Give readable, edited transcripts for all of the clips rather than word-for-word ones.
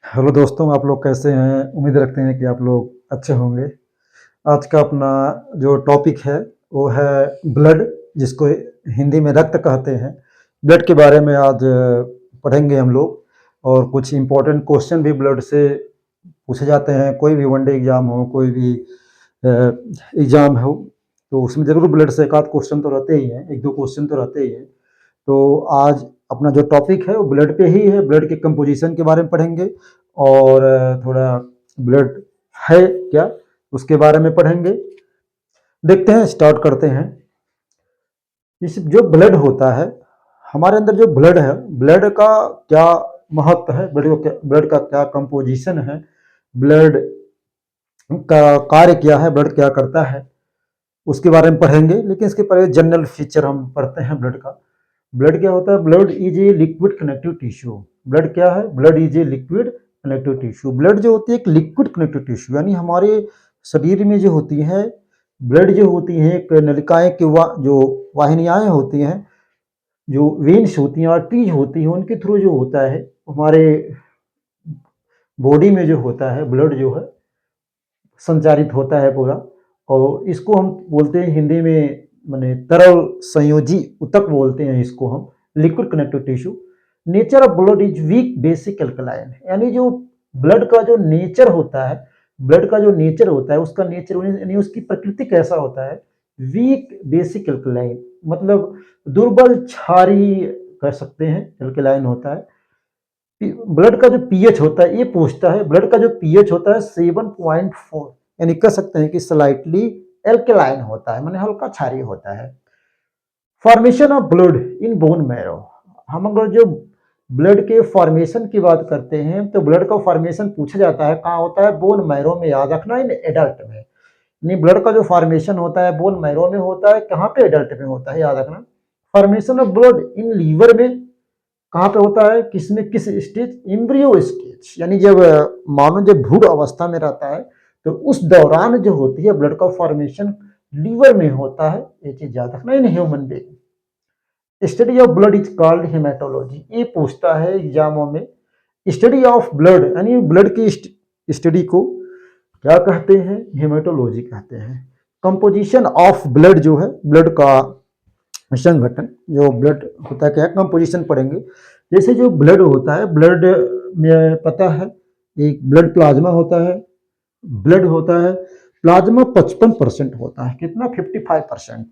Hello दोस्तों, आप लोग कैसे हैं? उम्मीद रखते हैं कि आप लोग अच्छे होंगे। आज का अपना जो टॉपिक है वो है ब्लड, जिसको हिंदी में रक्त कहते हैं। ब्लड के बारे में आज पढ़ेंगे हम लोग, और कुछ इम्पोर्टेंट क्वेश्चन भी ब्लड से पूछे जाते हैं। कोई भी वनडे एग्ज़ाम हो, कोई भी एग्ज़ाम हो, तो उसमें ज़रूर ब्लड से एक आध क्वेश्चन तो रहते ही हैं, एक दो क्वेश्चन तो रहते ही हैं। तो आज अपना जो टॉपिक है वो ब्लड पे ही है। ब्लड के कंपोजिशन के बारे में पढ़ेंगे, और थोड़ा ब्लड है क्या उसके बारे में पढ़ेंगे। देखते हैं, स्टार्ट करते हैं। इस जो ब्लड होता है, हमारे अंदर जो ब्लड है, ब्लड का क्या महत्व है, ब्लड का क्या कंपोजिशन है, ब्लड का कार्य क्या है, ब्लड क्या करता है, उसके बारे में पढ़ेंगे। लेकिन इसके पहले जनरल फीचर हम पढ़ते हैं ब्लड का। ब्लड क्या होता है? Blood is a liquid connective tissue. Blood क्या है? Blood is a liquid connective tissue. Blood जो होती है एक लिक्विड कनेक्टिव टिश्यू, यानी हमारे शरीर में जो होती है ब्लड जो होती है एक नलिकाएं के जो वाहिनियाएं होती हैं, जो वेन्स होती हैं, आर्टरीज होती हैं, उनके थ्रू जो होता है हमारे बॉडी में जो होता है ब्लड जो है संचारित होता है पूरा। और इसको हम बोलते हैं हिंदी में, माने तरल संयोजी ऊतक बोलते हैं इसको हम, liquid connective tissue. Nature of blood is weak basic alkaline, यानी जो ब्लड का जो नेचर होता है, ब्लड का जो नेचर होता है उसका नेचर यानी उसकी प्रकृति कैसा होता है? वीक बेसिक एल्कलाइन, मतलब दुर्बल क्षारीय कह सकते हैं, एल्कलाइन होता है। ब्लड का जो पीएच होता है, ये पूछता है, ब्लड का जो पीएच होता है 7.4, यानी कह सकते हैं कि स्लाइटली एल्कलाइन होता है, माने हल्का क्षारीय होता है। Formation of blood in bone marrow, हम अगर जो ब्लड के फॉर्मेशन की बात करते हैं तो ब्लड का फॉर्मेशन पूछा जाता है कहाँ होता है? बोन मैरो में, याद रखना, इन एडल्ट में। नहीं, ब्लड का जो फॉर्मेशन होता है बोन मैरो में होता है, कहाँ पे? एडल्ट में होता है, याद रखना। Formation of blood in liver में कहाँ पे होता है? किसमें, किस स्टेज? एम्ब्रियो स्टेज, यानी जब मानव जब भ्रूण अवस्था में रहता है तो उस दौरान जो होती है ब्लड का फॉर्मेशन लीवर में होता है, ये चीज याद रखना in human being. Study of blood is called haematology, ये पूछता है एग्जामों में। स्टडी ऑफ ब्लड यानी ब्लड की स्टडी को क्या कहते हैं? हेमाटोलॉजी कहते हैं। कंपोजिशन ऑफ ब्लड जो है, ब्लड का संगठन, जो ब्लड होता है क्या कंपोजिशन पढ़ेंगे। जैसे जो ब्लड होता है, ब्लड में पता है एक ब्लड प्लाज्मा होता है, ब्लड होता है प्लाज्मा 55% होता है, कितना? 55%।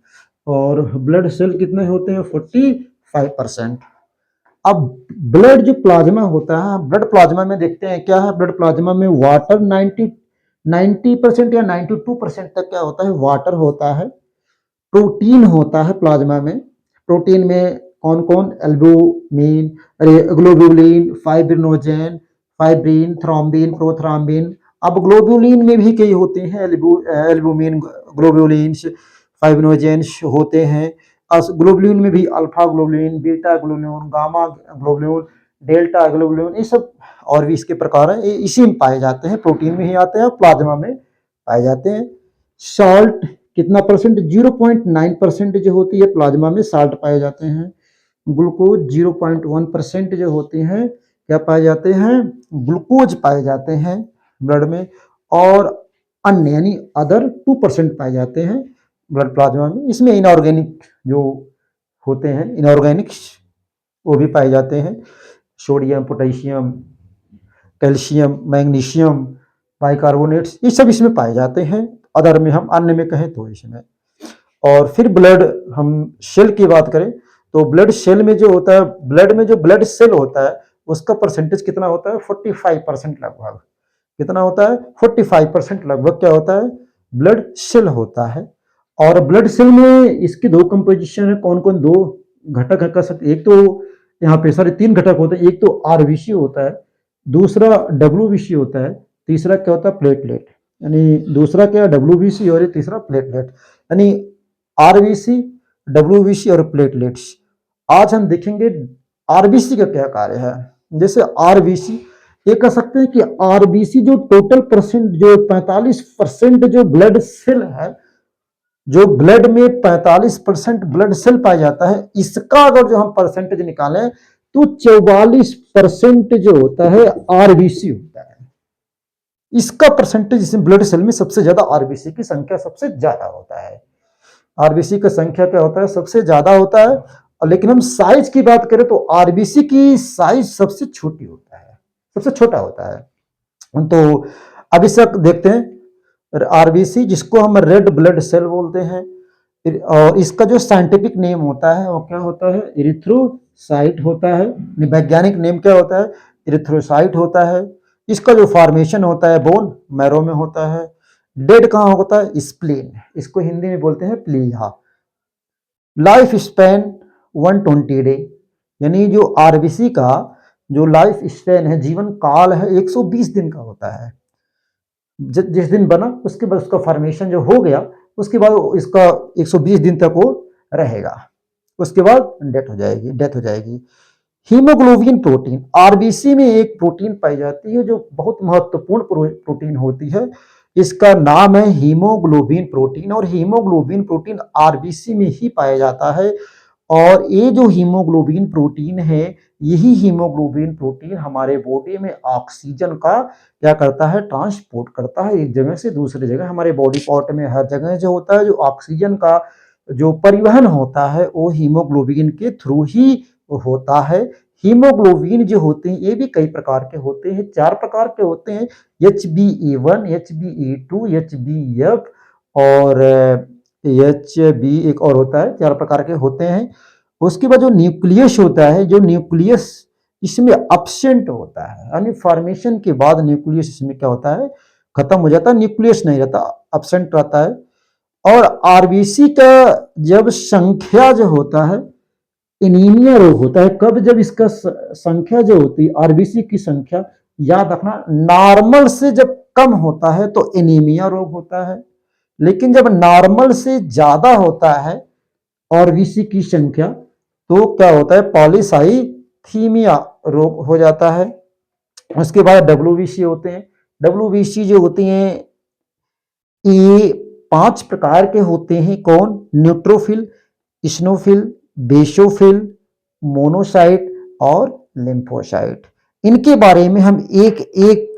और ब्लड सेल कितने होते हैं? 45%। अब ब्लड जो प्लाज्मा होता है, ब्लड प्लाज्मा में देखते हैं क्या है? ब्लड प्लाज्मा में वाटर 90% या 92% तक क्या होता है? वाटर होता है। प्रोटीन होता है प्लाज्मा में। प्रोटीन में कौन कौन? एल्बुमिन, अरे globulin, fibrinogen, fibrin, thrombin, prothrombin. अब ग्लोबुलिन में भी कई होते हैं, एल्बुमिन, ग्लोबुलिन, फाइब्रिनोजेंस होते हैं। ग्लोबुलिन में भी alpha globulin, beta globulin, gamma globulin, delta globulin, ये सब और भी इसके प्रकार हैं, ये इसी में पाए जाते हैं, प्रोटीन में ही आते हैं, प्लाज्मा में पाए जाते हैं। सॉल्ट कितना परसेंट? 0.9% जो होती है प्लाज्मा में साल्ट पाए जाते हैं। ग्लूकोज 0.1% जो होते हैं क्या पाए जाते हैं? ग्लूकोज पाए जाते हैं ब्लड में। और अन्य यानी अदर 2% पाए जाते हैं ब्लड प्लाज्मा में। इसमें इनऑर्गेनिक जो होते हैं, इनऑर्गेनिक्स, वो भी पाए जाते हैं। Sodium, potassium, calcium, magnesium, bicarbonates, ये सब इसमें पाए जाते हैं। अदर में हम अन्य में कहें तो इसमें। और फिर ब्लड, हम सेल की बात करें तो ब्लड सेल में जो होता है, ब्लड में जो ब्लड सेल होता है उसका परसेंटेज कितना होता है? 45% लगभग। कितना होता है? 45% लगभग क्या होता है? ब्लड सेल होता है। और ब्लड सेल में इसकी दो कंपोजिशन है, कौन कौन दो घटक है? कर सकते, एक तो यहाँ पे सारे तीन घटक होते हैं। एक तो आरबीसी होता है, दूसरा डब्ल्यूबीसी होता है, तीसरा क्या होता है? प्लेटलेट। यानी दूसरा क्या? डब्ल्यूबीसी, और ये तीसरा प्लेटलेट। यानी आरबीसी, डब्ल्यूबीसी और प्लेटलेट्स। आज हम देखेंगे आरबीसी का क्या कार्य है। जैसे आरबीसी, ये कह सकते हैं कि आरबीसी जो टोटल परसेंट, जो 45% जो ब्लड सेल है, जो ब्लड में 45% ब्लड सेल पाया जाता है, इसका अगर जो हम परसेंटेज निकालें तो 44% जो होता है आरबीसी होता है। इसका परसेंटेज इसमें ब्लड सेल में सबसे ज्यादा आरबीसी की संख्या सबसे ज्यादा होता है। आरबीसी का संख्या क्या होता है, सबसे ज्यादा होता है। लेकिन हम साइज की बात करें तो आरबीसी की साइज सबसे छोटी होता है, सबसे छोटा होता है। तो अब इसे देखते हैं, आरबीसी जिसको हम रेड ब्लड सेल बोलते हैं, और इसका जो साइंटिफिक नेम होता है वो क्या होता है, इरिथ्रोसाइट होता है। वैज्ञानिक नेम क्या होता है, इरिथ्रोसाइट होता है। इसका जो फॉर्मेशन होता है बोन मैरो में होता है। डेड कहाँ होता है, स्प्लीन, इसको हिंदी में बोलते हैं प्लीहा। लाइफ स्पैन 120 डे, यानी जो आरबीसी का जो लाइफ स्पैन है, जीवन काल है, 120 दिन का होता है। जिस दिन बना उसके बाद उसका फॉर्मेशन जो हो गया, उसके बाद इसका 120 दिन तक वो रहेगा, उसके बाद डेथ हो जाएगी। हीमोग्लोबिन प्रोटीन, आरबीसी में एक प्रोटीन पाई जाती है जो बहुत महत्वपूर्ण प्रोटीन होती है। इसका नाम है हीमोग्लोबिन प्रोटीन, और हीमोग्लोबिन प्रोटीन आरबीसी में ही पाया जाता है। और ये जो हीमोग्लोबिन प्रोटीन है, यही हीमोग्लोबिन प्रोटीन हमारे बॉडी में ऑक्सीजन का क्या करता है, ट्रांसपोर्ट करता है एक जगह से दूसरी जगह। हमारे बॉडी पार्ट में हर जगह जो होता है, जो ऑक्सीजन का जो परिवहन होता है वो हीमोग्लोबिन के थ्रू ही होता है। हीमोग्लोबिन जो होते हैं ये भी कई प्रकार के होते हैं, 4 प्रकार के होते हैं, HbA1, HbA2, HbF और HB एक और होता है, 4 प्रकार के होते हैं। उसके बाद जो न्यूक्लियस होता है, जो न्यूक्लियस इसमें एब्सेंट होता है, यानी फॉर्मेशन के बाद न्यूक्लियस इसमें क्या होता है, खत्म हो जाता है, न्यूक्लियस नहीं रहता, एब्सेंट रहता है। और आरबीसी का जब संख्या जो होता है, एनीमिया रोग होता है कब, जब इसका संख्या जो होती है आरबीसी की संख्या, याद रखना, नॉर्मल से जब कम होता है तो एनीमिया रोग होता है। लेकिन जब नॉर्मल से ज्यादा होता है आरबीसी की संख्या, तो क्या होता है, पॉलीसाइथीमिया रोग हो जाता है। उसके बाद डब्ल्यूबीसी होते हैं। डब्ल्यूबीसी जो होती हैं ये 5 प्रकार के होते हैं। कौन, न्यूट्रोफिल, इस्नोफिल, बेसोफिल, मोनोसाइट और लिम्फोसाइट। इनके बारे में हम एक एक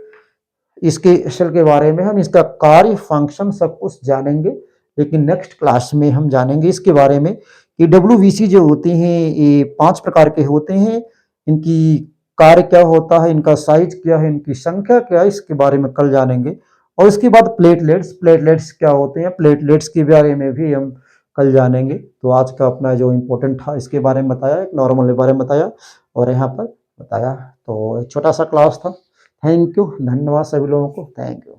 इसके सेल के बारे में, हम इसका कार्य, फंक्शन सब कुछ जानेंगे। लेकिन नेक्स्ट क्लास में हम जानेंगे इसके बारे में कि डब्ल्यूबीसी जो होती हैं ये 5 प्रकार के होते हैं, इनकी कार्य क्या होता है, इनका साइज क्या है, इनकी संख्या क्या है, इसके बारे में कल जानेंगे। और इसके बाद प्लेटलेट्स, प्लेटलेट्स क्या होते हैं, प्लेटलेट्स के बारे में भी हम कल जानेंगे। तो आज का अपना जो इम्पोर्टेंट था इसके बारे में बताया, एक नॉर्मल के बारे में बताया और यहाँ पर बताया। तो छोटा सा क्लास था। थैंक यू, धन्यवाद सभी लोगों को, थैंक यू।